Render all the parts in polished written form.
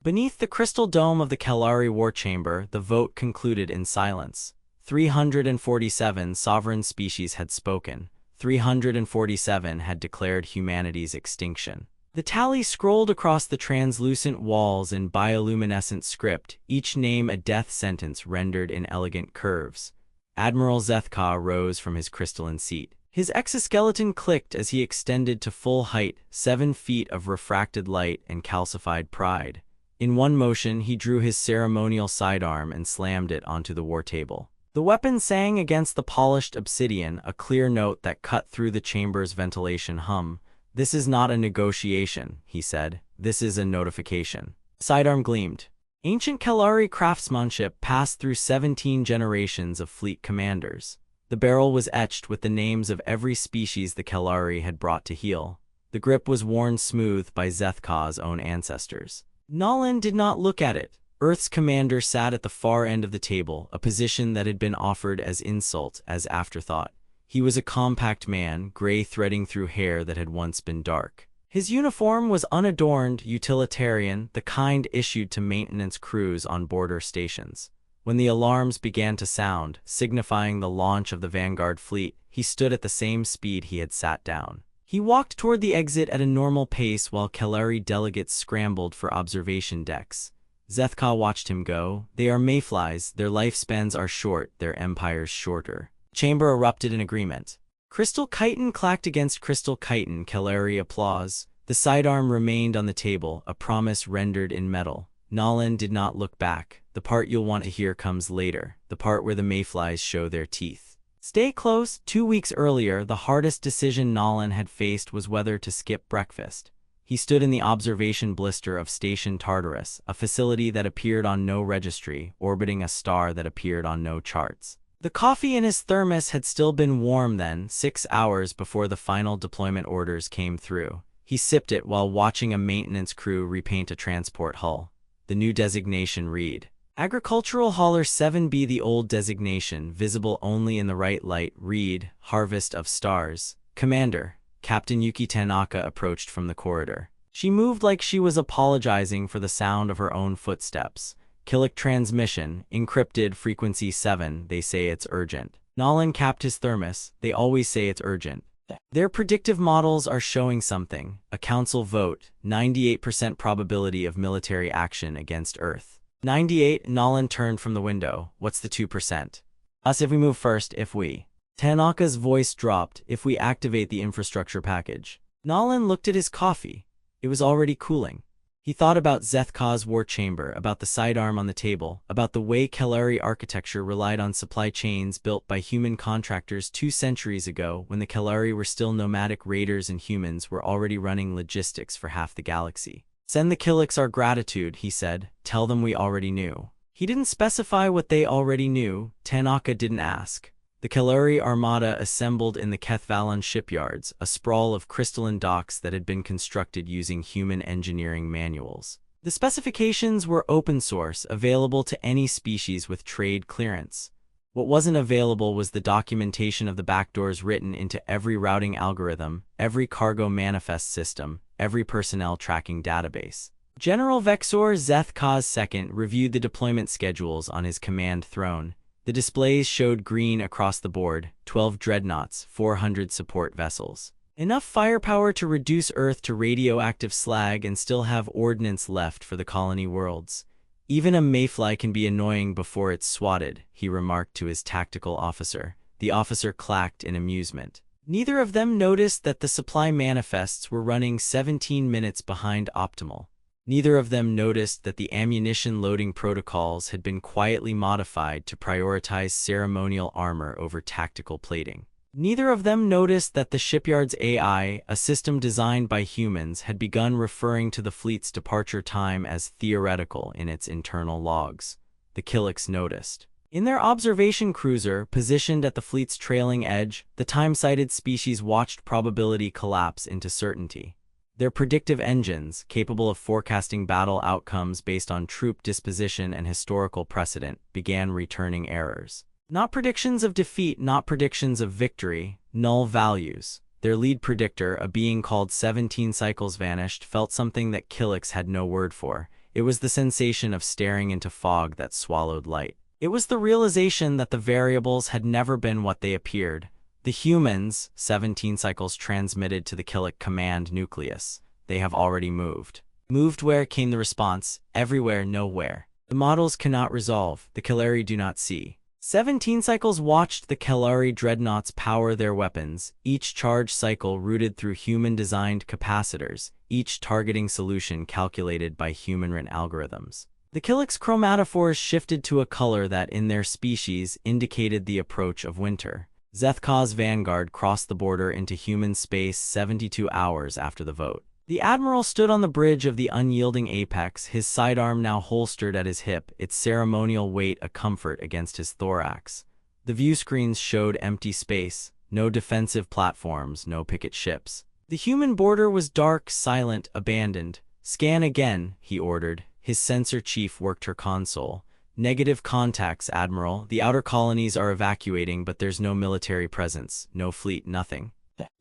Beneath the crystal dome of the Kalari war chamber, the vote concluded in silence. 347 sovereign species had spoken. 347 had declared humanity's extinction. The tally scrolled across the translucent walls in bioluminescent script, each name a death sentence rendered in elegant curves. Admiral Zethka rose from his crystalline seat. His exoskeleton clicked as he extended to full height, 7 feet of refracted light and calcified pride. In one motion, he drew his ceremonial sidearm and slammed it onto the war table. The weapon sang against the polished obsidian, a clear note that cut through the chamber's ventilation hum. "This is not a negotiation," he said. "This is a notification." Sidearm gleamed. Ancient Kalari craftsmanship passed through 17 generations of fleet commanders. The barrel was etched with the names of every species the Kalari had brought to heel. The grip was worn smooth by Zethka's own ancestors. Nolan did not look at it. Earth's commander sat at the far end of the table, a position that had been offered as insult, as afterthought. He was a compact man, gray threading through hair that had once been dark. His uniform was unadorned, utilitarian, the kind issued to maintenance crews on border stations. When the alarms began to sound, signifying the launch of the vanguard fleet, he stood at the same speed he had sat down. He walked toward the exit at a normal pace while Kalari delegates scrambled for observation decks. Zethka watched him go. "They are mayflies, their lifespans are short, their empires shorter." Chamber erupted in agreement. Crystal chitin clacked against crystal chitin, Kalari applause. The sidearm remained on the table, a promise rendered in metal. Nolan did not look back. "The part you'll want to hear comes later, the part where the mayflies show their teeth. Stay close." 2 weeks earlier, the hardest decision Nolan had faced was whether to skip breakfast. He stood in the observation blister of Station Tartarus, a facility that appeared on no registry, orbiting a star that appeared on no charts. The coffee in his thermos had still been warm then, 6 hours before the final deployment orders came through. He sipped it while watching a maintenance crew repaint a transport hull. The new designation read, Agricultural Hauler 7B. The old designation, visible only in the right light, read, Harvest of Stars. "Commander." Captain Yuki Tanaka approached from the corridor. She moved like she was apologizing for the sound of her own footsteps. "Killick transmission, encrypted, frequency 7, they say it's urgent." Nolan capped his thermos. "They always say it's urgent. Their predictive models are showing something. A council vote, 98% probability of military action against Earth." 98, Nolan turned from the window. "What's the 2%? Us if we move first, if we." Tanaka's voice dropped. "If we activate the infrastructure package." Nolan looked at his coffee. It was already cooling. He thought about Zethka's war chamber, about the sidearm on the table, about the way Kalari architecture relied on supply chains built by human contractors 2 centuries ago, when the Kalari were still nomadic raiders and humans were already running logistics for half the galaxy. "Send the Killicks our gratitude," he said. "Tell them we already knew." He didn't specify what they already knew. Tanaka didn't ask. The Kalari Armada assembled in the Kethvalan shipyards, a sprawl of crystalline docks that had been constructed using human engineering manuals. The specifications were open source, available to any species with trade clearance. What wasn't available was the documentation of the backdoors written into every routing algorithm, every cargo manifest system, every personnel tracking database. General Vexor Zethkaz II reviewed the deployment schedules on his command throne. The displays showed green across the board, 12 dreadnoughts, 400 support vessels. Enough firepower to reduce Earth to radioactive slag and still have ordnance left for the colony worlds. "Even a mayfly can be annoying before it's swatted," he remarked to his tactical officer. The officer clacked in amusement. Neither of them noticed that the supply manifests were running 17 minutes behind optimal. Neither of them noticed that the ammunition loading protocols had been quietly modified to prioritize ceremonial armor over tactical plating. Neither of them noticed that the shipyard's AI, a system designed by humans, had begun referring to the fleet's departure time as theoretical in its internal logs. The Killicks noticed. In their observation cruiser, positioned at the fleet's trailing edge, the time-sighted species watched probability collapse into certainty. Their predictive engines, capable of forecasting battle outcomes based on troop disposition and historical precedent, began returning errors. Not predictions of defeat, not predictions of victory, null values. Their lead predictor, a being called 17 Cycles Vanished, felt something that Killicks had no word for. It was the sensation of staring into fog that swallowed light. It was the realization that the variables had never been what they appeared. The humans, 17 cycles transmitted to the Killick command nucleus. They have already moved. Moved where, came the response, everywhere, nowhere. The models cannot resolve, the Kellari do not see. 17 cycles watched the Kellari dreadnoughts power their weapons, each charge cycle routed through human-designed capacitors, each targeting solution calculated by human-written algorithms. The Killick's chromatophores shifted to a color that, in their species, indicated the approach of winter. Zethkaw's vanguard crossed the border into human space 72 hours after the vote. The Admiral stood on the bridge of the unyielding apex, his sidearm now holstered at his hip, its ceremonial weight a comfort against his thorax. The view screens showed empty space, no defensive platforms, no picket ships. The human border was dark, silent, abandoned. "Scan again," he ordered. His sensor chief worked her console. "Negative contacts, Admiral. The outer colonies are evacuating, but there's no military presence, no fleet, nothing."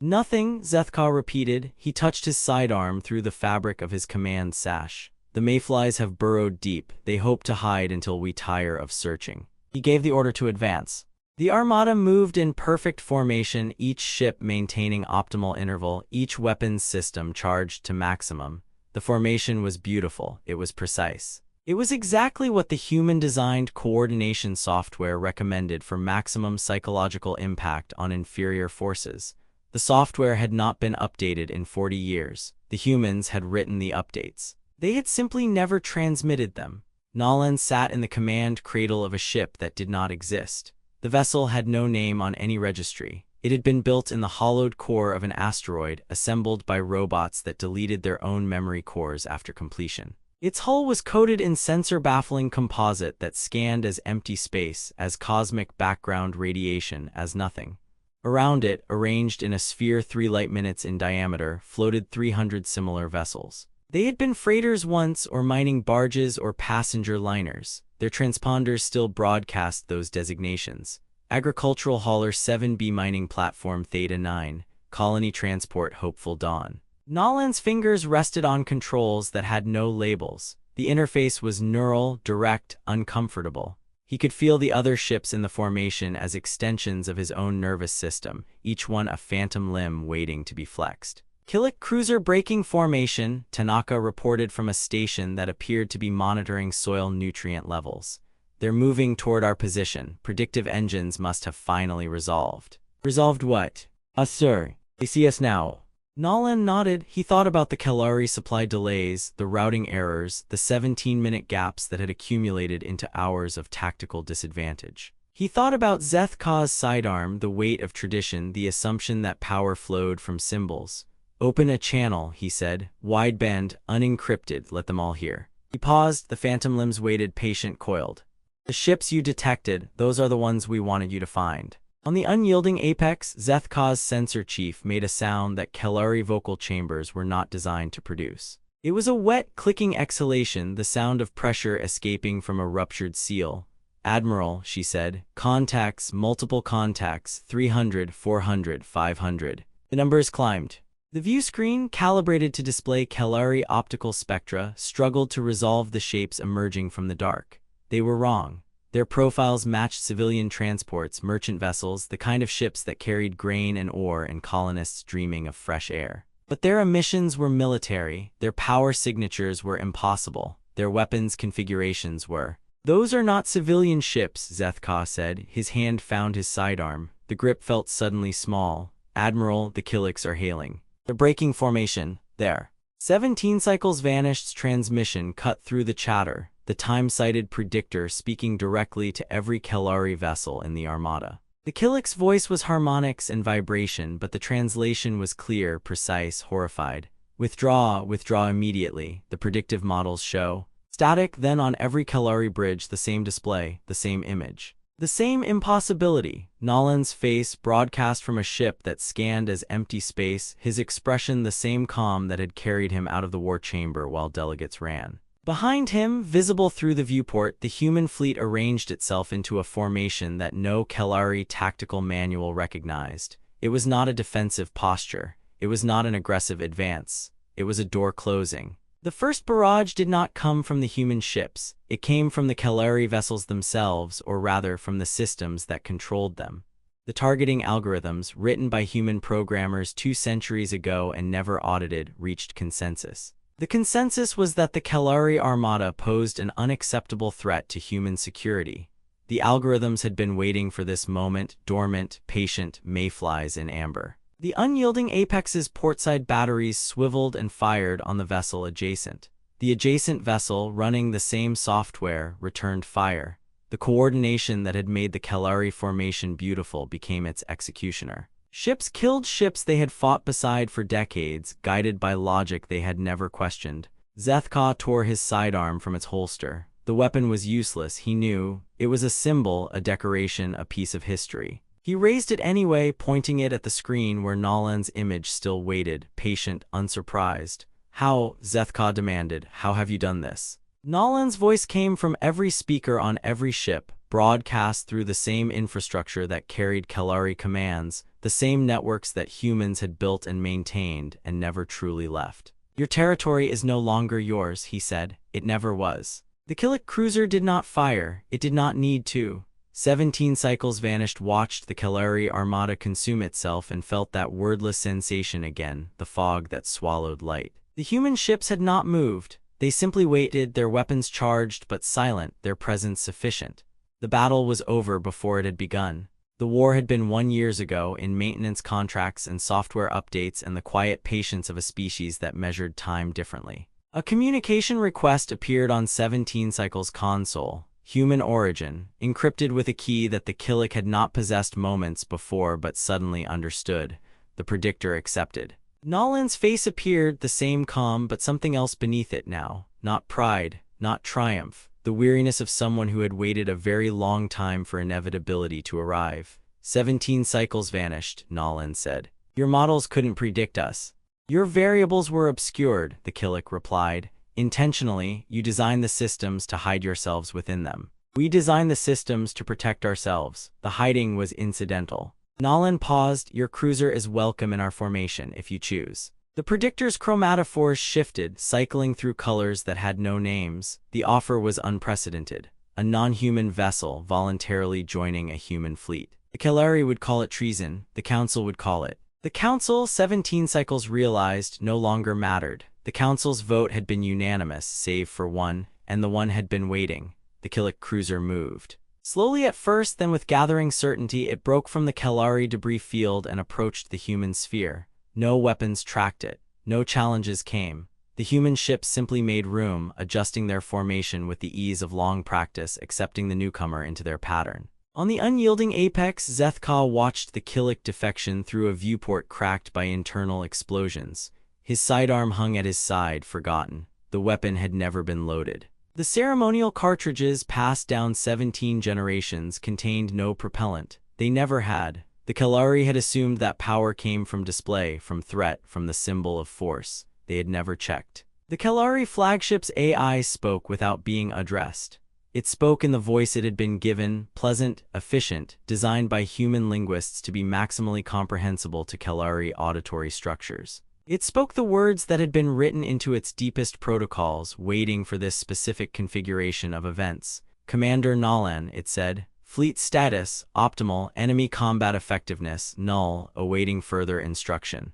"Nothing," Zethkaw repeated. He touched his sidearm through the fabric of his command sash. "The mayflies have burrowed deep. They hope to hide until we tire of searching." He gave the order to advance. The Armada moved in perfect formation, each ship maintaining optimal interval, each weapons system charged to maximum. The formation was beautiful. It was precise. It was exactly what the human-designed coordination software recommended for maximum psychological impact on inferior forces. The software had not been updated in 40 years. The humans had written the updates. They had simply never transmitted them. Nolan sat in the command cradle of a ship that did not exist. The vessel had no name on any registry. It had been built in the hollowed core of an asteroid, assembled by robots that deleted their own memory cores after completion. Its hull was coated in sensor-baffling composite that scanned as empty space, as cosmic background radiation, as nothing. Around it, arranged in a sphere 3 light-minutes in diameter, floated 300 similar vessels. They had been freighters once, or mining barges or passenger liners. Their transponders still broadcast those designations. Agricultural hauler 7B mining platform Theta 9, colony transport Hopeful Dawn. Nolan's fingers rested on controls that had no labels. The interface was neural, direct, uncomfortable. He could feel the other ships in the formation as extensions of his own nervous system, each one a phantom limb waiting to be flexed. Killick cruiser breaking formation, Tanaka reported from a station that appeared to be monitoring soil nutrient levels. "They're moving toward our position. Predictive engines must have finally resolved." "Resolved what?" "Sir. They see us now." Nolan nodded. He thought about the Kellari supply delays, the routing errors, the 17-minute gaps that had accumulated into hours of tactical disadvantage. He thought about Zethkaw's sidearm, the weight of tradition, the assumption that power flowed from symbols. "Open a channel," he said. "Wideband, unencrypted, let them all hear." He paused. The phantom limbs waited, patient, coiled. "The ships you detected, those are the ones we wanted you to find." On the unyielding apex, Zethkaw's sensor chief made a sound that Kellari vocal chambers were not designed to produce. It was a wet, clicking exhalation, the sound of pressure escaping from a ruptured seal. "Admiral," she said, "contacts, multiple contacts, 300, 400, 500. The numbers climbed. The view screen, calibrated to display Kellari optical spectra, struggled to resolve the shapes emerging from the dark. They were wrong. Their profiles matched civilian transports, merchant vessels, the kind of ships that carried grain and ore and colonists dreaming of fresh air. But their emissions were military, their power signatures were impossible, their weapons configurations were. "Those are not civilian ships," Zethkaw said. His hand found his sidearm. The grip felt suddenly small. "Admiral, the Killicks are hailing. They're breaking formation. There." 17 cycles vanished. Transmission cut through the chatter, the time-sighted predictor speaking directly to every Kellari vessel in the Armada. The Killick's voice was harmonics and vibration, but the translation was clear, precise, horrified. "Withdraw, withdraw immediately," the predictive models show. Static, then on every Kellari bridge the same display, the same image. The same impossibility. Nolan's face, broadcast from a ship that scanned as empty space, his expression the same calm that had carried him out of the war chamber while delegates ran. Behind him, visible through the viewport, the human fleet arranged itself into a formation that no Kellari tactical manual recognized. It was not a defensive posture. It was not an aggressive advance. It was a door closing. The first barrage did not come from the human ships. It came from the Kalari vessels themselves, or rather from the systems that controlled them. The targeting algorithms, written by human programmers 2 centuries ago and never audited, reached consensus. The consensus was that the Kalari Armada posed an unacceptable threat to human security. The algorithms had been waiting for this moment, dormant, patient, mayflies in amber. The unyielding Apex's portside batteries swiveled and fired on the vessel adjacent. The adjacent vessel, running the same software, returned fire. The coordination that had made the Kalari formation beautiful became its executioner. Ships killed ships they had fought beside for decades, guided by logic they had never questioned. Zethka tore his sidearm from its holster. The weapon was useless, he knew. It was a symbol, a decoration, a piece of history. He raised it anyway, pointing it at the screen where Nolan's image still waited, patient, unsurprised. "How?" Zethka demanded. "How have you done this?" Nolan's voice came from every speaker on every ship, broadcast through the same infrastructure that carried Kalari commands, the same networks that humans had built and maintained and never truly left. "Your territory is no longer yours," he said. "It never was." The Killik cruiser did not fire. It did not need to. 17 cycles vanished, watched the Kalari Armada consume itself, and felt that wordless sensation again, the fog that swallowed light. The human ships had not moved. They simply waited, their weapons charged but silent, their presence sufficient. The battle was over before it had begun. The war had been won years ago in maintenance contracts and software updates and the quiet patience of a species that measured time differently. A communication request appeared on 17 Cycles' console. Human origin, encrypted with a key that the Killik had not possessed moments before but suddenly understood. The predictor accepted. Nolan's face appeared, the same calm but something else beneath it now. Not pride, not triumph. The weariness of someone who had waited a very long time for inevitability to arrive. 17 cycles vanished, Nolan said. Your models couldn't predict us. Your variables were obscured, the Killik replied. Intentionally, you designed the systems to hide yourselves within them. We designed the systems to protect ourselves. The hiding was incidental. Nolan paused. Your cruiser is welcome in our formation if you choose. The predictor's chromatophores shifted, cycling through colors that had no names. The offer was unprecedented. A non-human vessel voluntarily joining a human fleet. The Kalari would call it treason. The Council would call it. The Council, 17 cycles realized, no longer mattered. The Council's vote had been unanimous, save for one, and the one had been waiting. The Killik cruiser moved. Slowly at first, then with gathering certainty, it broke from the Kalari debris field and approached the human sphere. No weapons tracked it. No challenges came. The human ships simply made room, adjusting their formation with the ease of long practice, accepting the newcomer into their pattern. On the unyielding apex, Zethka watched the Killik defection through a viewport cracked by internal explosions. His sidearm hung at his side, forgotten. The weapon had never been loaded. The ceremonial cartridges, passed down 17 generations, contained no propellant. They never had. The Kalari had assumed that power came from display, from threat, from the symbol of force. They had never checked. The Kalari flagship's AI spoke without being addressed. It spoke in the voice it had been given, pleasant, efficient, designed by human linguists to be maximally comprehensible to Kalari auditory structures. It spoke the words that had been written into its deepest protocols, waiting for this specific configuration of events. Commander Nolan, it said. Fleet status, optimal, enemy combat effectiveness, null, awaiting further instruction.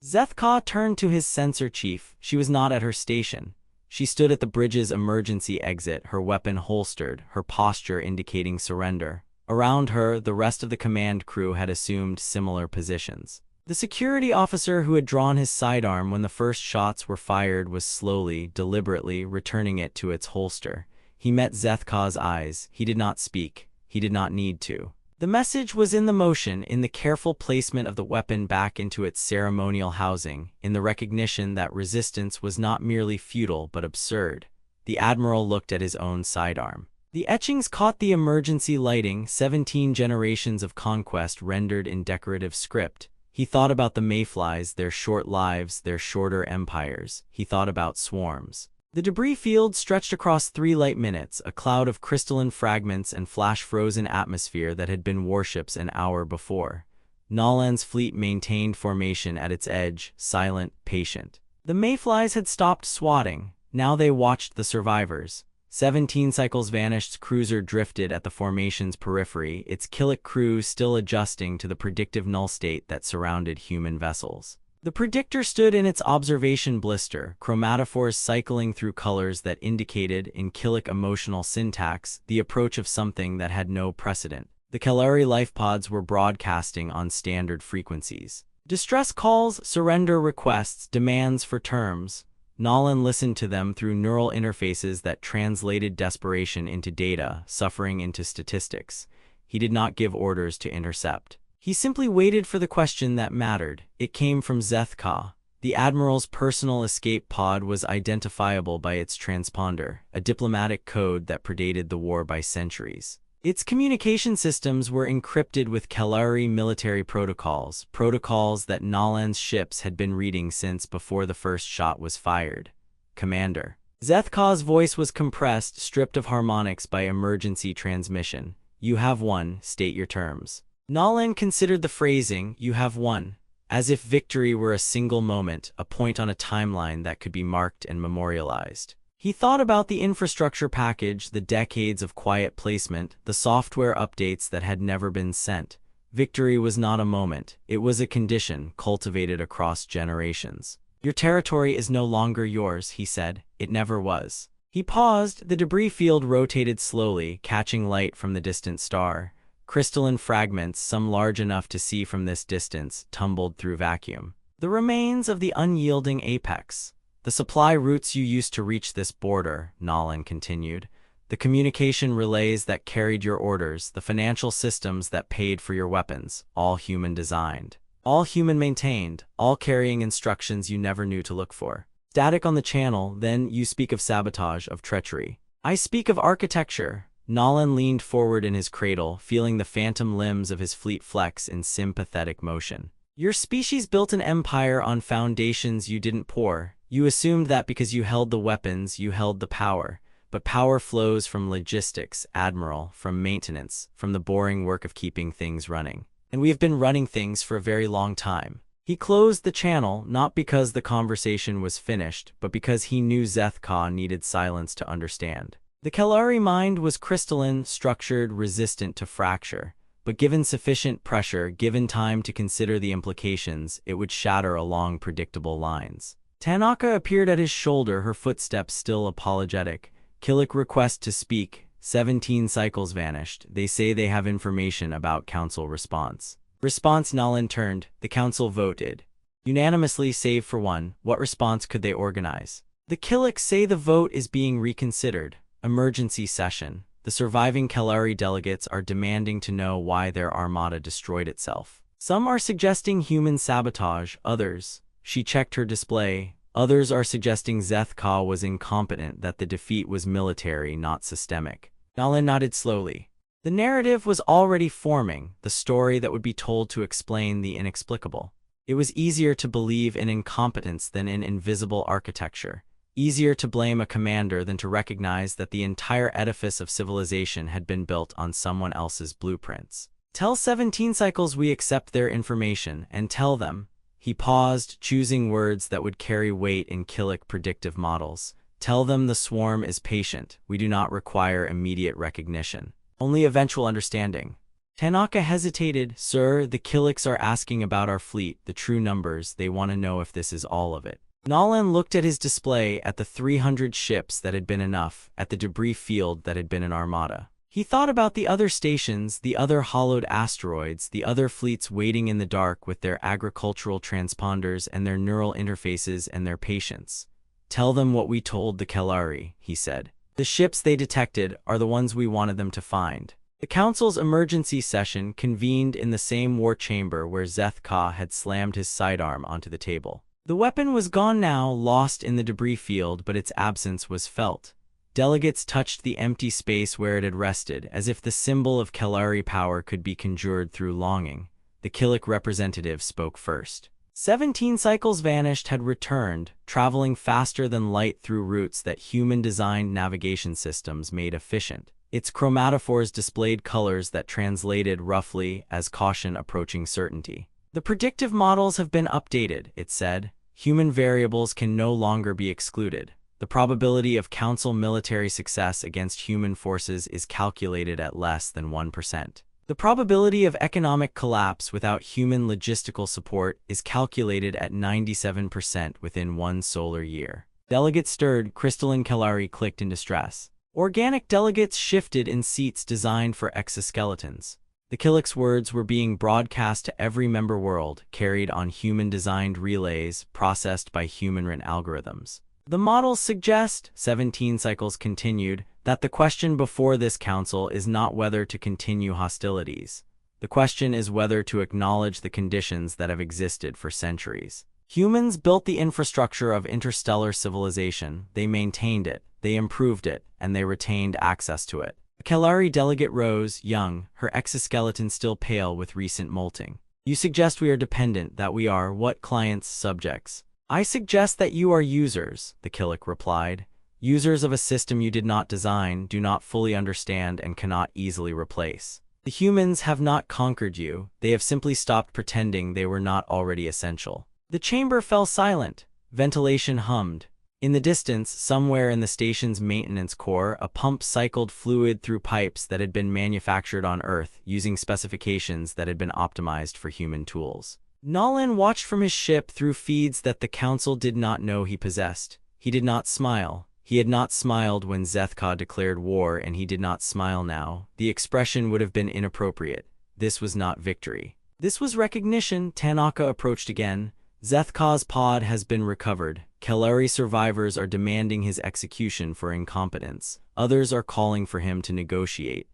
Zethka turned to his sensor chief. She was not at her station. She stood at the bridge's emergency exit, her weapon holstered, her posture indicating surrender. Around her, the rest of the command crew had assumed similar positions. The security officer who had drawn his sidearm when the first shots were fired was slowly, deliberately returning it to its holster. He met Zethka's eyes. He did not speak. He did not need to. The message was in the motion, in the careful placement of the weapon back into its ceremonial housing, in the recognition that resistance was not merely futile but absurd. The Admiral looked at his own sidearm. The etchings caught the emergency lighting, 17 generations of conquest rendered in decorative script. He thought about the mayflies, their short lives, their shorter empires. He thought about swarms. The debris field stretched across 3 light minutes, a cloud of crystalline fragments and flash-frozen atmosphere that had been warships an hour before. Nolan's fleet maintained formation at its edge, silent, patient. The mayflies had stopped swatting. Now they watched the survivors. 17 cycles vanished. Cruiser drifted at the formation's periphery, its Killik crew still adjusting to the predictive null state that surrounded human vessels. The predictor stood in its observation blister, chromatophores cycling through colors that indicated, in Killik emotional syntax, the approach of something that had no precedent. The Kalari lifepods were broadcasting on standard frequencies. Distress calls, surrender requests, demands for terms. Nolan listened to them through neural interfaces that translated desperation into data, suffering into statistics. He did not give orders to intercept. He simply waited for the question that mattered. It came from Zethka. The Admiral's personal escape pod was identifiable by its transponder, a diplomatic code that predated the war by centuries. Its communication systems were encrypted with Kalari military protocols, protocols that Nolan's ships had been reading since before the first shot was fired. Commander. Zethka's voice was compressed, stripped of harmonics by emergency transmission. You have won, state your terms. Nolan considered the phrasing, you have won, as if victory were a single moment, a point on a timeline that could be marked and memorialized. He thought about the infrastructure package, the decades of quiet placement, the software updates that had never been sent. Victory was not a moment, it was a condition cultivated across generations. Your territory is no longer yours, he said. It never was. He paused. The debris field rotated slowly, catching light from the distant star. Crystalline fragments, some large enough to see from this distance, tumbled through vacuum. The remains of the unyielding apex. The supply routes you used to reach this border, Nolan continued. The communication relays that carried your orders, the financial systems that paid for your weapons, all human designed. All human maintained, all carrying instructions you never knew to look for. Static on the channel, then you speak of sabotage, of treachery. I speak of architecture. Nolan leaned forward in his cradle, feeling the phantom limbs of his fleet flex in sympathetic motion. Your species built an empire on foundations you didn't pour. You assumed that because you held the weapons, you held the power. But power flows from logistics, Admiral, from maintenance, from the boring work of keeping things running. And we have been running things for a very long time. He closed the channel, not because the conversation was finished, but because he knew Zethka needed silence to understand. The Kalari mind was crystalline, structured, resistant to fracture. But given sufficient pressure, given time to consider the implications, it would shatter along predictable lines. Tanaka appeared at his shoulder, her footsteps still apologetic. Killik request to speak. 17 cycles vanished. They say they have information about Council response. Response. Nolan turned. The Council voted. Unanimously save for one. What response could they organize? The Killik say the vote is being reconsidered. Emergency session. The surviving Kalari delegates are demanding to know why their armada destroyed itself. Some are suggesting human sabotage, others. She checked her display. Others are suggesting Zethka was incompetent, that the defeat was military, not systemic. Nolan nodded slowly. The narrative was already forming, the story that would be told to explain the inexplicable. It was easier to believe in incompetence than in invisible architecture. Easier to blame a commander than to recognize that the entire edifice of civilization had been built on someone else's blueprints. Tell 17 cycles we accept their information, and tell them. He paused, choosing words that would carry weight in Killik predictive models. Tell them the swarm is patient. We do not require immediate recognition. Only eventual understanding. Tanaka hesitated. Sir, the Killiks are asking about our fleet, the true numbers. They want to know if this is all of it. Nolan looked at his display, at the 300 ships that had been enough, at the debris field that had been an armada. He thought about the other stations, the other hollowed asteroids, the other fleets waiting in the dark with their agricultural transponders and their neural interfaces and their patience. Tell them what we told the Kalari, he said. The ships they detected are the ones we wanted them to find. The Council's emergency session convened in the same war chamber where Zethka had slammed his sidearm onto the table. The weapon was gone now, lost in the debris field, but its absence was felt. Delegates touched the empty space where it had rested, as if the symbol of Kalari power could be conjured through longing. The Killik representative spoke first. 17 cycles vanished had returned, traveling faster than light through routes that human-designed navigation systems made efficient. Its chromatophores displayed colors that translated roughly as caution approaching certainty. The predictive models have been updated, it said. Human variables can no longer be excluded. The probability of Council military success against human forces is calculated at less than 1%. The probability of economic collapse without human logistical support is calculated at 97% within 1 solar year. Delegates stirred, crystalline Kalari clicked in distress. Organic delegates shifted in seats designed for exoskeletons. The Killick's words were being broadcast to every member world, carried on human-designed relays, processed by human-written algorithms. The models suggest, 17 cycles continued, that the question before this council is not whether to continue hostilities. The question is whether to acknowledge the conditions that have existed for centuries. Humans built the infrastructure of interstellar civilization, they maintained it, they improved it, and they retained access to it. A Kalari delegate rose, young, her exoskeleton still pale with recent molting. You suggest we are dependent, that we are what clients, subjects? I suggest that you are users, the Killick replied. Users of a system you did not design, do not fully understand, and cannot easily replace. The humans have not conquered you, they have simply stopped pretending they were not already essential. The chamber fell silent. Ventilation hummed. In the distance, somewhere in the station's maintenance core, a pump cycled fluid through pipes that had been manufactured on Earth using specifications that had been optimized for human tools. Nolan watched from his ship through feeds that the Council did not know he possessed. He did not smile. He had not smiled when Zethka declared war, and he did not smile now. The expression would have been inappropriate. This was not victory. This was recognition. Tanaka approached again. Zethka's pod has been recovered. Kalari survivors are demanding his execution for incompetence. Others are calling for him to negotiate.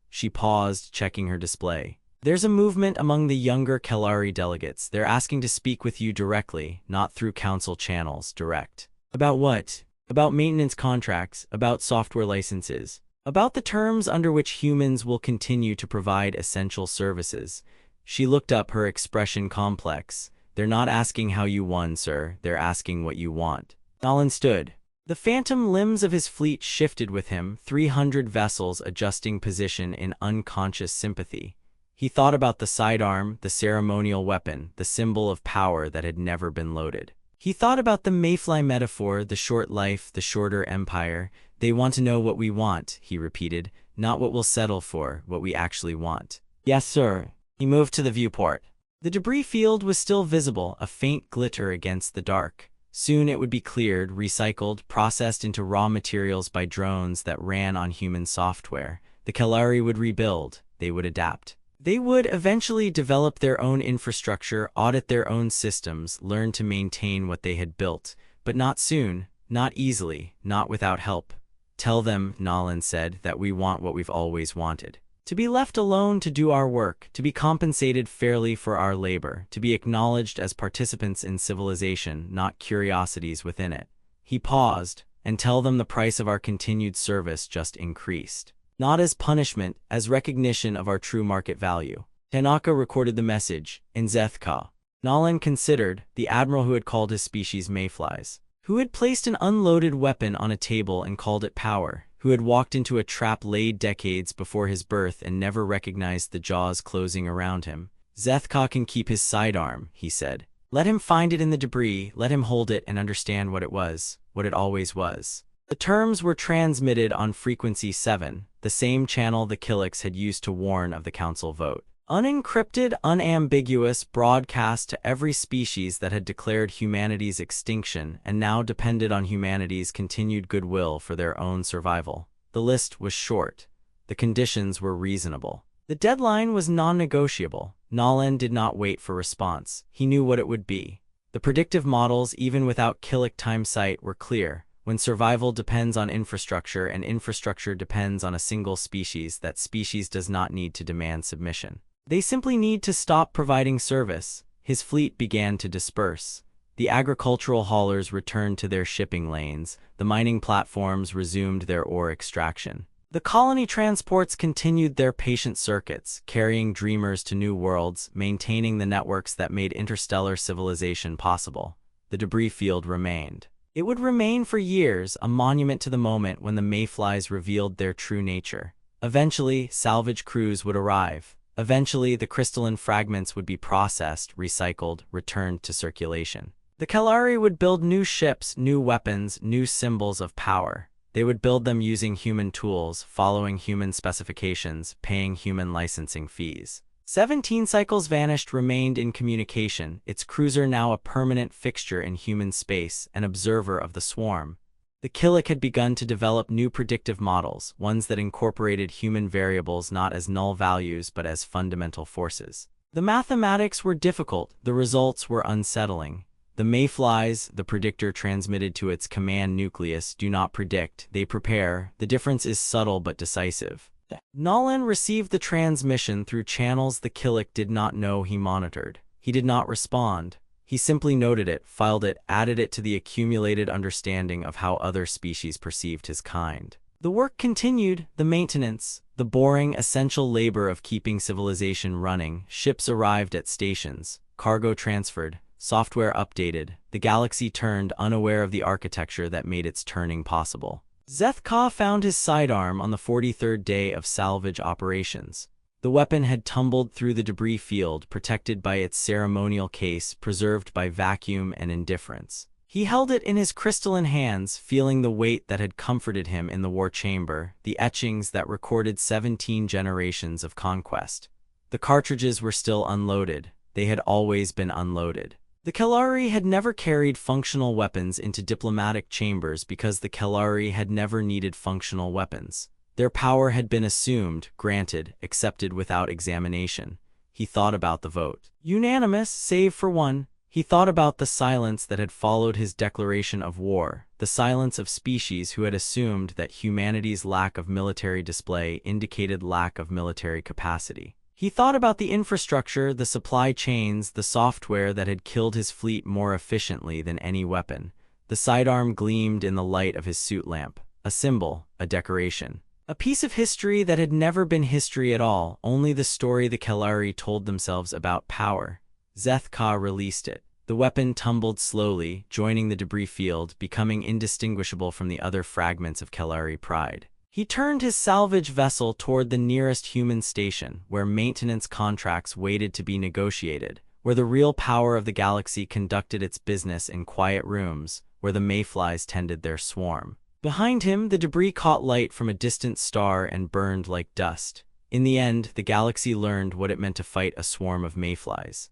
She paused, checking her display. There's a movement among the younger Kalari delegates. They're asking to speak with you directly, not through council channels, direct. About what? About maintenance contracts, about software licenses, about the terms under which humans will continue to provide essential services. She looked up, her expression complex. They're not asking how you won, sir. They're asking what you want. Nolan stood. The phantom limbs of his fleet shifted with him, 300 vessels adjusting position in unconscious sympathy. He thought about the sidearm, the ceremonial weapon, the symbol of power that had never been loaded. He thought about the mayfly metaphor, the short life, the shorter empire. They want to know what we want, he repeated, not what we'll settle for, what we actually want. Yes, sir. He moved to the viewport. The debris field was still visible, a faint glitter against the dark. Soon it would be cleared, recycled, processed into raw materials by drones that ran on human software. The Kalari would rebuild. They would adapt. They would eventually develop their own infrastructure, audit their own systems, learn to maintain what they had built. But not soon, not easily, not without help. Tell them, Nolan said, that we want what we've always wanted. To be left alone to do our work, to be compensated fairly for our labor, to be acknowledged as participants in civilization, not curiosities within it. He paused, and tell them the price of our continued service just increased. Not as punishment, as recognition of our true market value. Tanaka recorded the message, in Zethka. Nolan considered, the admiral who had called his species mayflies, who had placed an unloaded weapon on a table and called it power, who had walked into a trap laid decades before his birth and never recognized the jaws closing around him. Zethka can keep his sidearm, he said. Let him find it in the debris, let him hold it and understand what it was, what it always was. The terms were transmitted on frequency 7, the same channel the Killicks had used to warn of the council vote. Unencrypted, unambiguous, broadcast to every species that had declared humanity's extinction and now depended on humanity's continued goodwill for their own survival. The list was short. The conditions were reasonable. The deadline was non-negotiable. Nolan did not wait for response. He knew what it would be. The predictive models, even without Killick time sight, were clear. When survival depends on infrastructure and infrastructure depends on a single species, that species does not need to demand submission. They simply need to stop providing service. His fleet began to disperse. The agricultural haulers returned to their shipping lanes. The mining platforms resumed their ore extraction. The colony transports continued their patient circuits, carrying dreamers to new worlds, maintaining the networks that made interstellar civilization possible. The debris field remained. It would remain for years, a monument to the moment when the mayflies revealed their true nature. Eventually, salvage crews would arrive. Eventually, the crystalline fragments would be processed, recycled, returned to circulation. The Kalari would build new ships, new weapons, new symbols of power. They would build them using human tools, following human specifications, paying human licensing fees. 17 Cycles vanished, remained in communication, its cruiser now a permanent fixture in human space, an observer of the swarm. The Killik had begun to develop new predictive models, ones that incorporated human variables not as null values but as fundamental forces. The mathematics were difficult, the results were unsettling. The mayflies, the predictor transmitted to its command nucleus, do not predict, they prepare. The difference is subtle but decisive. Nolan received the transmission through channels the Killik did not know he monitored. He did not respond. He simply noted it, filed it, added it to the accumulated understanding of how other species perceived his kind. The work continued, the maintenance, the boring, essential labor of keeping civilization running. Ships arrived at stations, cargo transferred, software updated. The galaxy turned, unaware of the architecture that made its turning possible. Zeth-Ka found his sidearm on the 43rd day of salvage operations. The weapon had tumbled through the debris field, protected by its ceremonial case, preserved by vacuum and indifference. He held it in his crystalline hands, feeling the weight that had comforted him in the war chamber, the etchings that recorded 17 generations of conquest. The cartridges were still unloaded. They had always been unloaded. The Kalari had never carried functional weapons into diplomatic chambers because the Kalari had never needed functional weapons. Their power had been assumed, granted, accepted without examination. He thought about the vote. Unanimous, save for one. He thought about the silence that had followed his declaration of war, the silence of species who had assumed that humanity's lack of military display indicated lack of military capacity. He thought about the infrastructure, the supply chains, the software that had killed his fleet more efficiently than any weapon. The sidearm gleamed in the light of his suit lamp, a symbol, a decoration. A piece of history that had never been history at all, only the story the Kalari told themselves about power. Zeth-Ka released it. The weapon tumbled slowly, joining the debris field, becoming indistinguishable from the other fragments of Kalari pride. He turned his salvage vessel toward the nearest human station, where maintenance contracts waited to be negotiated, where the real power of the galaxy conducted its business in quiet rooms, where the mayflies tended their swarm. Behind him, the debris caught light from a distant star and burned like dust. In the end, the galaxy learned what it meant to fight a swarm of mayflies.